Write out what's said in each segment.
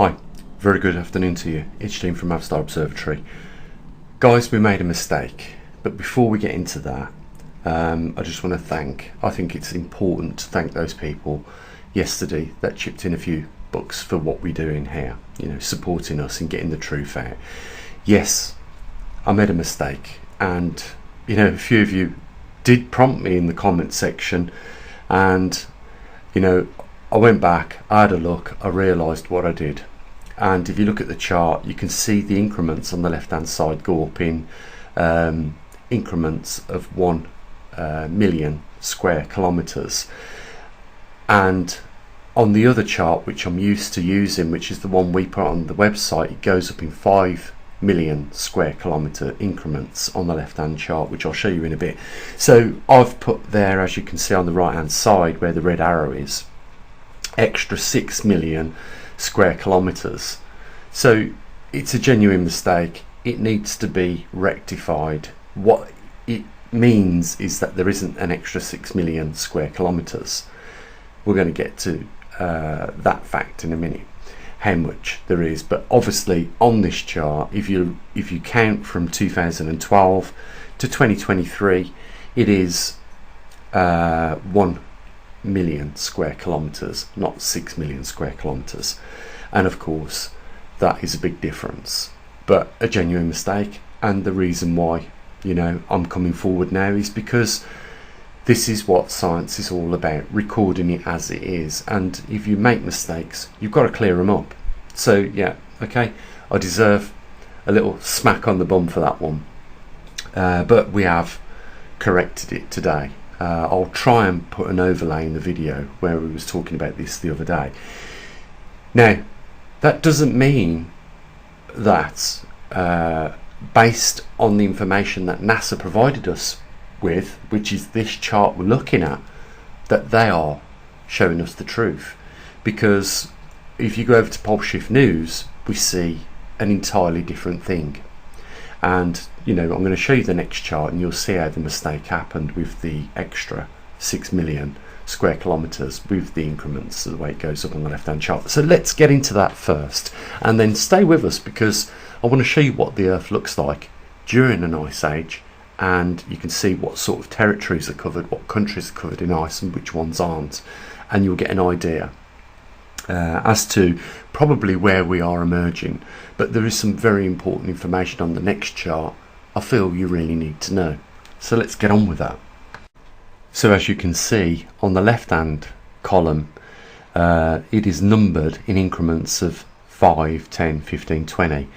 Hi, very good afternoon to you. It's Dean from Maverickstar Observatory. Guys, we made a mistake, but before we get into that, I just want to I think it's important to thank those people yesterday that chipped in a few bucks for what we're doing here, supporting us and getting the truth out. Yes, I made a mistake, and a few of you did prompt me in the comment section, and I went back, I had a look, I realised what I did. And if you look at the chart, you can see the increments on the left hand side go up in increments of 1 million square kilometres. And on the other chart, which I'm used to using, which is the one we put on the website, it goes up in 5 million square kilometre increments on the left hand chart, which I'll show you in a bit. So I've put there, as you can see on the right hand side where the red arrow is, extra 6 million square kilometres. So it's a genuine mistake. It needs to be rectified. What it means is that there isn't an extra 6 million square kilometres. We're going to get to that fact in a minute, how much there is. But obviously on this chart, if you count from 2012 to 2023, it is 1 million square kilometres, not 6 million square kilometres. And of course that is a big difference, but a genuine mistake. And the reason why I'm coming forward now is because this is what science is all about, recording it as it is. And if you make mistakes, you've got to clear them up. So yeah, okay, I deserve a little smack on the bum for that one, but we have corrected it today. I'll try and put an overlay in the video where we was talking about this the other day. Now, that doesn't mean that based on the information that NASA provided us with, which is this chart we're looking at, that they are showing us the truth. Because if you go over to PolShift News, we see an entirely different thing. And I'm going to show you the next chart and you'll see how the mistake happened with the extra 6 million square kilometres with the increments, the way it goes up on the left hand chart. So let's get into that first, and then stay with us, because I want to show you what the Earth looks like during an ice age, and you can see what sort of territories are covered, what countries are covered in ice and which ones aren't, and you'll get an idea as to probably where we are emerging. But there is some very important information on the next chart I feel you really need to know. So let's get on with that. So as you can see on the left hand column, it is numbered in increments of 5, 10, 15, 20,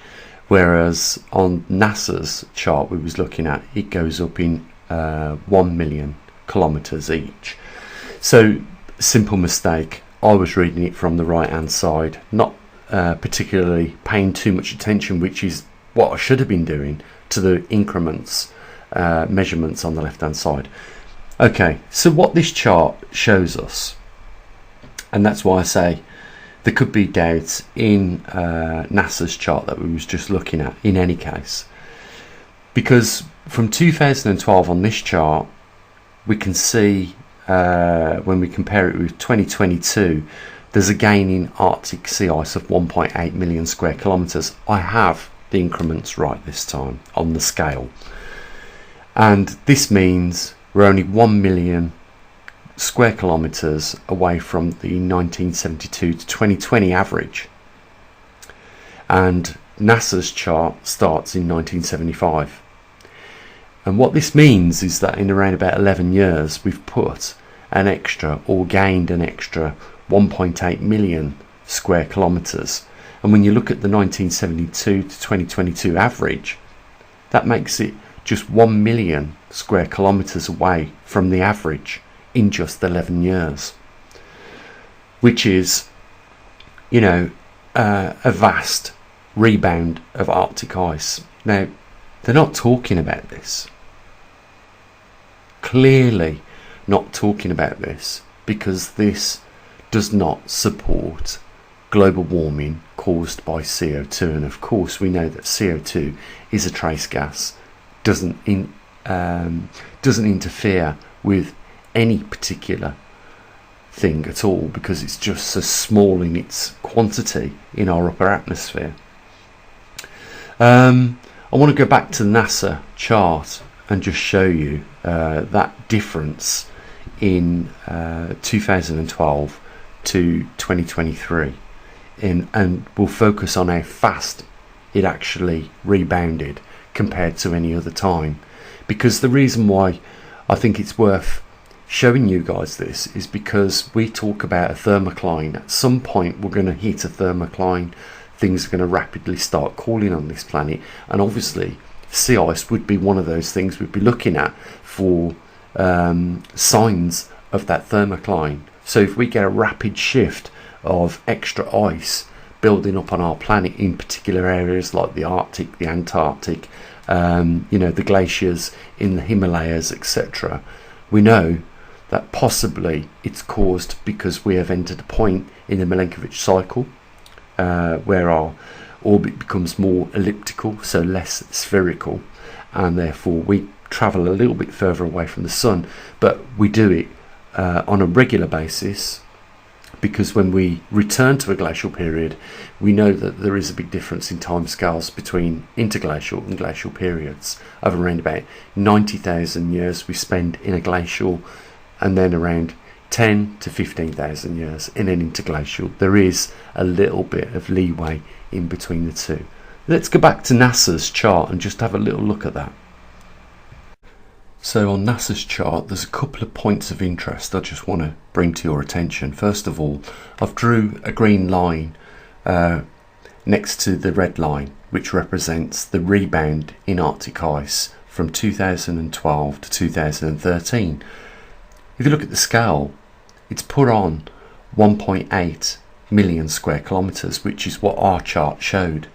whereas on NASA's chart we was looking at, it goes up in 1 million kilometres each. So simple mistake. I was reading it from the right hand side, not particularly paying too much attention, which is what I should have been doing, to the increments measurements on the left hand side. Okay, so what this chart shows us, and that's why I say there could be doubts in NASA's chart that we was just looking at in any case, because from 2012 on this chart we can see, when we compare it with 2022, there's a gain in Arctic sea ice of 1.8 million square kilometres. I have the increments right this time on the scale, and this means we're only 1 million square kilometres away from the 1972 to 2020 average, and NASA's chart starts in 1975. And what this means is that in around about 11 years we've put an extra, or gained an extra, 1.8 million square kilometres. And when you look at the 1972 to 2022 average, that makes it just 1 million square kilometres away from the average in just 11 years, which is a vast rebound of Arctic ice. Now, they're not talking about this, clearly not talking about this, because this does not support global warming caused by CO2. And of course we know that CO2 is a trace gas, doesn't interfere with any particular thing at all, because it's just so small in its quantity in our upper atmosphere. I want to go back to the NASA chart and just show you that difference in 2012 to 2023, and we'll focus on how fast it actually rebounded compared to any other time. Because the reason why I think it's worth showing you guys this is because we talk about a thermocline. At some point we're going to hit a thermocline, things are going to rapidly start cooling on this planet, and obviously sea ice would be one of those things we'd be looking at for signs of that thermocline. So if we get a rapid shift of extra ice building up on our planet in particular areas like the Arctic, the Antarctic, the glaciers in the Himalayas, etc., we know that possibly it's caused because we have entered a point in the Milankovitch cycle where our orbit becomes more elliptical, so less spherical, and therefore we travel a little bit further away from the sun. But we do it on a regular basis, because when we return to a glacial period, we know that there is a big difference in time scales between interglacial and glacial periods of around about 90,000 years we spend in a glacial, and then around 10 to 15,000 years in an interglacial. There is a little bit of leeway in between the two. Let's go back to NASA's chart and just have a little look at that. So on NASA's chart, there's a couple of points of interest I just want to bring to your attention. First of all, I've drew a green line next to the red line, which represents the rebound in Arctic ice from 2012 to 2013. If you look at the scale, it's put on 1.8 million square kilometres, which is what our chart showed.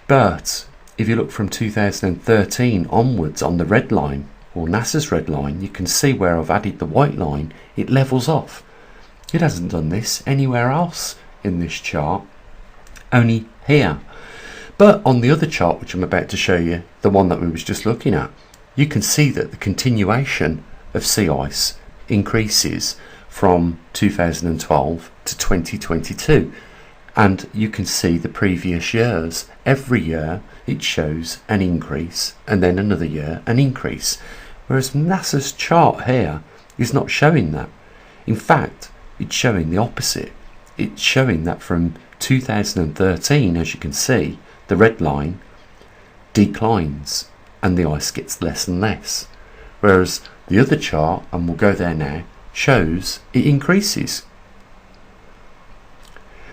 But if you look from 2013 onwards on the red line, or NASA's red line, you can see where I've added the white line, it levels off. It hasn't done this anywhere else in this chart, only here. But on the other chart, which I'm about to show you, the one that we was just looking at, you can see that the continuation of sea ice increases from 2012 to 2022, and you can see the previous years. Every year it shows an increase, and then another year an increase, whereas NASA's chart here is not showing that. In fact, it's showing the opposite. It's showing that from 2013, as you can see, the red line declines and the ice gets less and less, whereas the other chart, and we'll go there now, shows it increases.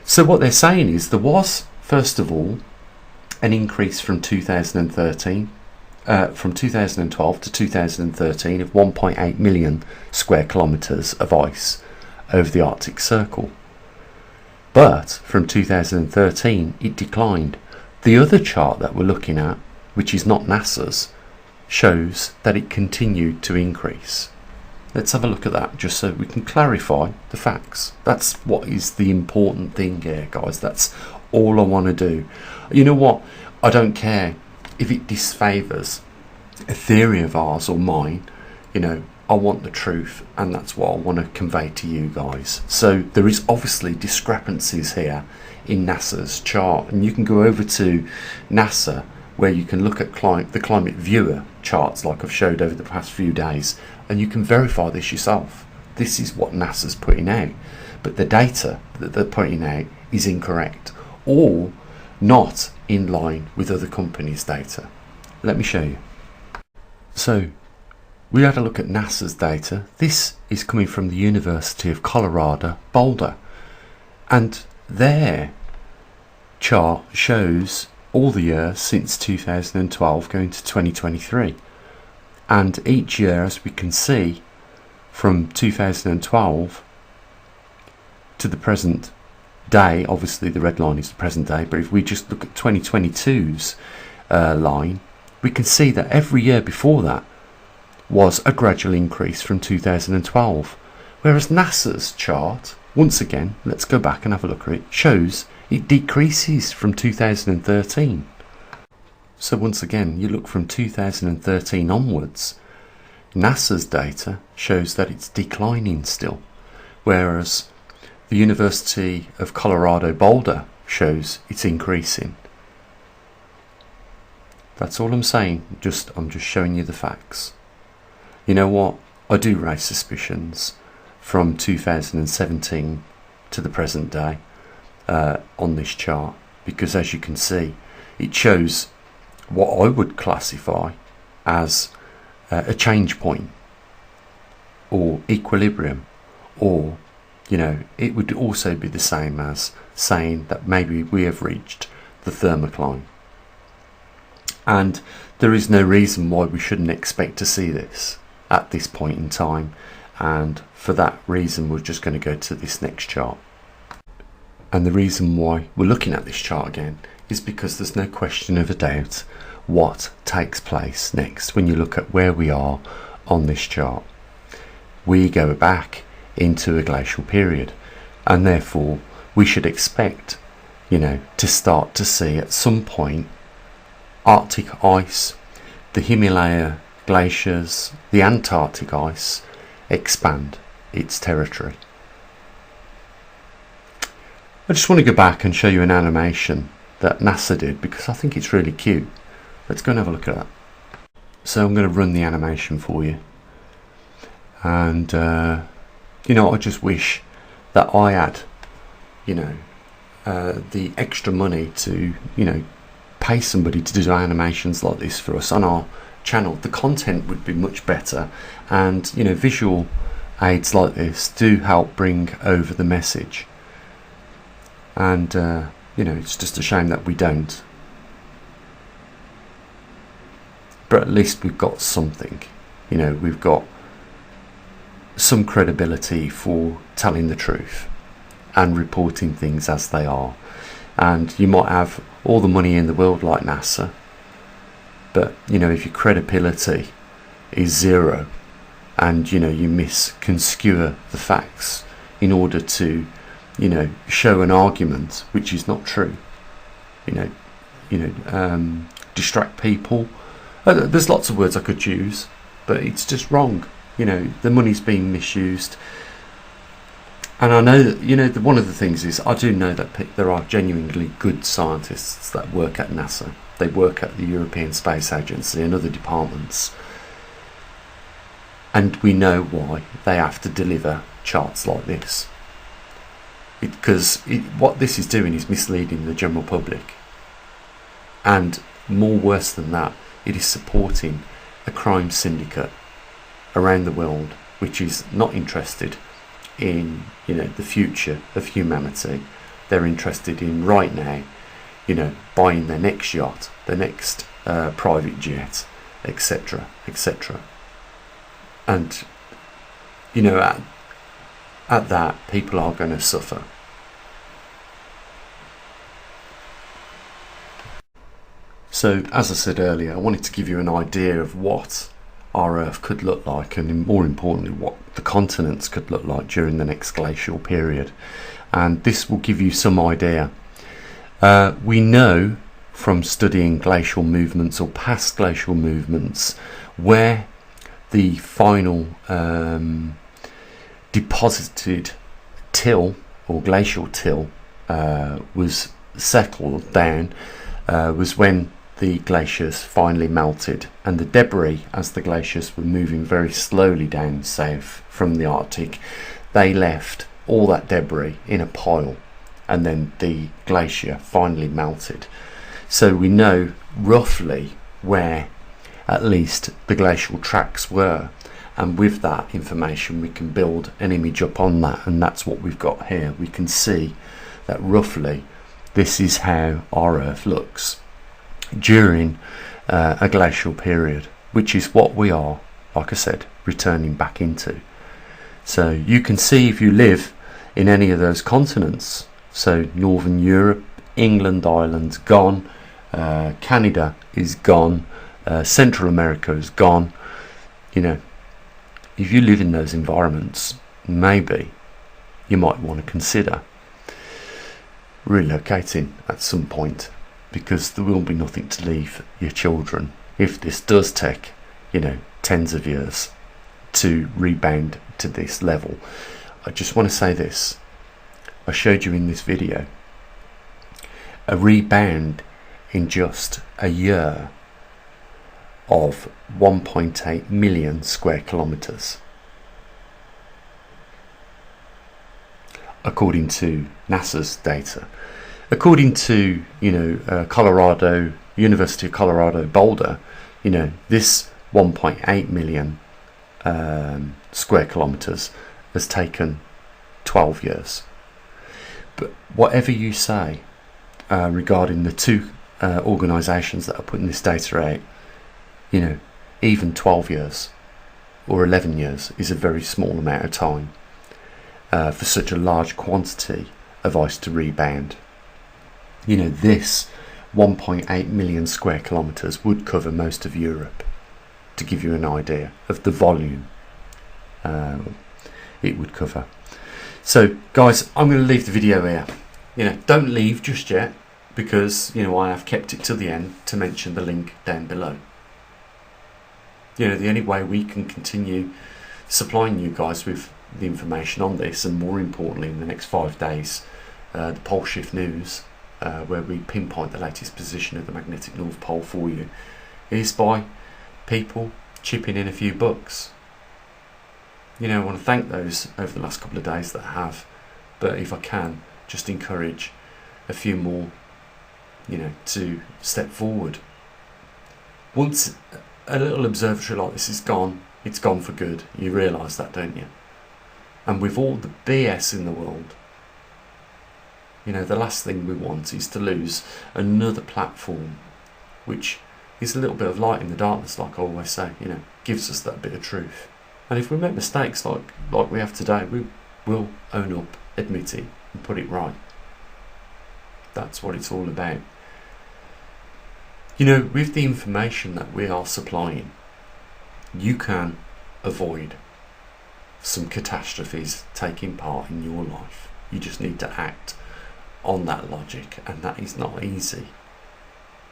So what they're saying is there was, first of all, an increase from 2012 to 2013 of 1.8 million square kilometres of ice over the Arctic Circle. But from 2013 it declined. The other chart that we're looking at, which is not NASA's, shows that it continued to increase. Let's have a look at that just so we can clarify the facts. That's what is the important thing here, guys. That's all I want to do. You know what? I don't care if it disfavours a theory of ours or mine. You know, I want the truth, and that's what I want to convey to you guys. So there is obviously discrepancies here in NASA's chart, and you can go over to NASA where you can look at the climate viewer charts like I've showed over the past few days, and you can verify this yourself. This is what NASA's putting out, but the data that they're putting out is incorrect or not in line with other companies' data. Let me show you. So we had a look at NASA's data. This is coming from the University of Colorado, Boulder, and their chart shows all the years since 2012 going to 2023, and each year, as we can see, from 2012 to the present day, obviously the red line is the present day, but if we just look at 2022's line, we can see that every year before that was a gradual increase from 2012, whereas NASA's chart, once again, let's go back and have a look at it, shows it decreases from 2013. So once again, you look from 2013 onwards, NASA's data shows that it's declining still, whereas the University of Colorado Boulder shows it's increasing. That's all I'm saying. I'm just showing you the facts. You know what? I do raise suspicions from 2017 to the present day on this chart, because as you can see, it shows what I would classify as a change point or equilibrium, or it would also be the same as saying that maybe we have reached the thermocline. And there is no reason why we shouldn't expect to see this at this point in time, and for that reason we're just going to go to this next chart. And the reason why we're looking at this chart again is because there's no question of a doubt what takes place next when you look at where we are on this chart. We go back into a glacial period, and therefore we should expect to start to see at some point Arctic ice, the Himalaya glaciers, the Antarctic ice expand its territory. I just want to go back and show you an animation that NASA did because I think it's really cute. Let's go and have a look at that. So I'm going to run the animation for you, and I just wish that I had the extra money to pay somebody to do animations like this for us on our channel. The content would be much better, and visual aids like this do help bring over the message, and it's just a shame that we don't, but at least we've got something. We've got some credibility for telling the truth and reporting things as they are. And you might have all the money in the world like NASA, but if your credibility is zero, and you misconstrue the facts in order to show an argument which is not true, distract people, there's lots of words I could use, but it's just wrong. The money's being misused. And I know that one of the things is, I do know that there are genuinely good scientists that work at NASA. They work at the European Space Agency and other departments, and we know why they have to deliver charts like this, because what this is doing is misleading the general public, and more worse than that, it is supporting a crime syndicate around the world which is not interested in the future of humanity. They're interested in right now buying their next yacht, their next private jet, etc., etc. And at that, people are going to suffer. So as I said earlier, I wanted to give you an idea of what our Earth could look like, and more importantly what the continents could look like during the next glacial period, and this will give you some idea. We know from studying glacial movements or past glacial movements where the final deposited till or glacial till was settled down was when the glaciers finally melted, and the debris, as the glaciers were moving very slowly down south from the Arctic, they left all that debris in a pile, and then the glacier finally melted. So we know roughly where at least the glacial tracks were, and with that information we can build an image up on that, and that's what we've got here. We can see that roughly this is how our Earth looks during a glacial period, which is what we are, like I said, returning back into. So you can see if you live in any of those continents, so Northern Europe, England, Ireland's gone, Canada is gone, Central America is gone. If you live in those environments, maybe you might want to consider relocating at some point, because there will be nothing to leave your children if this does take tens of years to rebound to this level. I just want to say this. I showed you in this video a rebound in just a year of 1.8 million square kilometres, according to NASA's data. According to Colorado, University of Colorado Boulder, this 1.8 million square kilometres has taken 12 years. But whatever you say regarding the two organisations that are putting this data out, even 12 years or 11 years is a very small amount of time for such a large quantity of ice to rebound. This 1.8 million square kilometres would cover most of Europe, to give you an idea of the volume it would cover. So guys, I'm going to leave the video here. Don't leave just yet, because I have kept it till the end to mention the link down below. The only way we can continue supplying you guys with the information on this, and more importantly in the next 5 days, the pole shift news, where we pinpoint the latest position of the magnetic North Pole for you, is by people chipping in a few bucks. I want to thank those over the last couple of days that have, but if I can, just encourage a few more, to step forward. Once a little observatory like this is gone, it's gone for good. You realise that, don't you? And with all the BS in the world, the last thing we want is to lose another platform which is a little bit of light in the darkness, like I always say, gives us that bit of truth. And if we make mistakes like we have today, we will own up, admit it, and put it right. That's what it's all about. With the information that we are supplying, you can avoid some catastrophes taking part in your life. You just need to act on that logic, and that is not easy.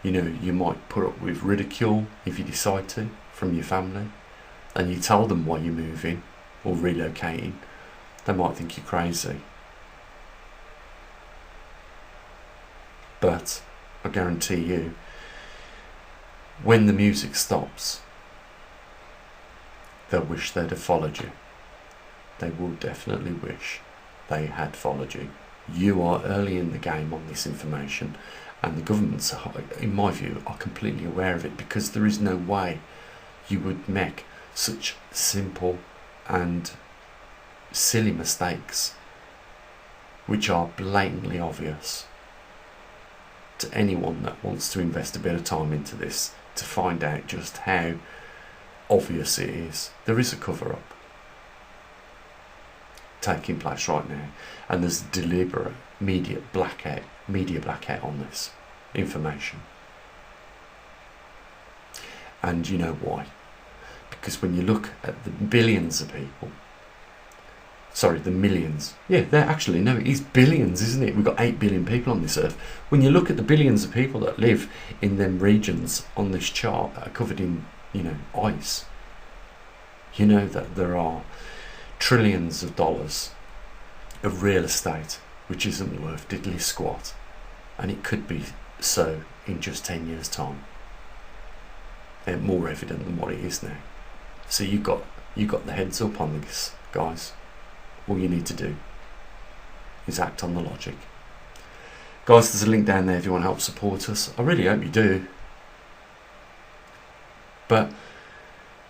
You might put up with ridicule if you decide to from your family, and you tell them why you're moving or relocating. They might think you're crazy, but I guarantee you, when the music stops, they'll wish they'd have followed you. They will definitely wish they had followed you. You are early in the game on this information, and the governments, in my view, are completely aware of it, because there is no way you would make such simple and silly mistakes which are blatantly obvious to anyone that wants to invest a bit of time into this to find out just how obvious it is. There is a cover-up taking place right now, and there's a deliberate media blackout on this information. And you know why? Because when you look at the billions of people, sorry, the millions, it is billions, isn't it? We've got 8 billion people on this earth. When you look at the billions of people that live in them regions on this chart that are covered in ice, that there are trillions of dollars of real estate which isn't worth diddly squat, and it could be so in just 10 years time. They're more evident than what it is now. So you got the heads up on this, guys. All you need to do is act on the logic. Guys, there's a link down there if you want to help support us. I really hope you do. But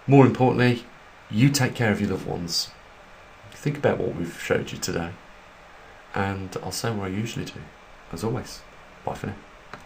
more importantly, you take care of your loved ones. Think about what we've showed you today. And I'll say what I usually do. As always, bye for now.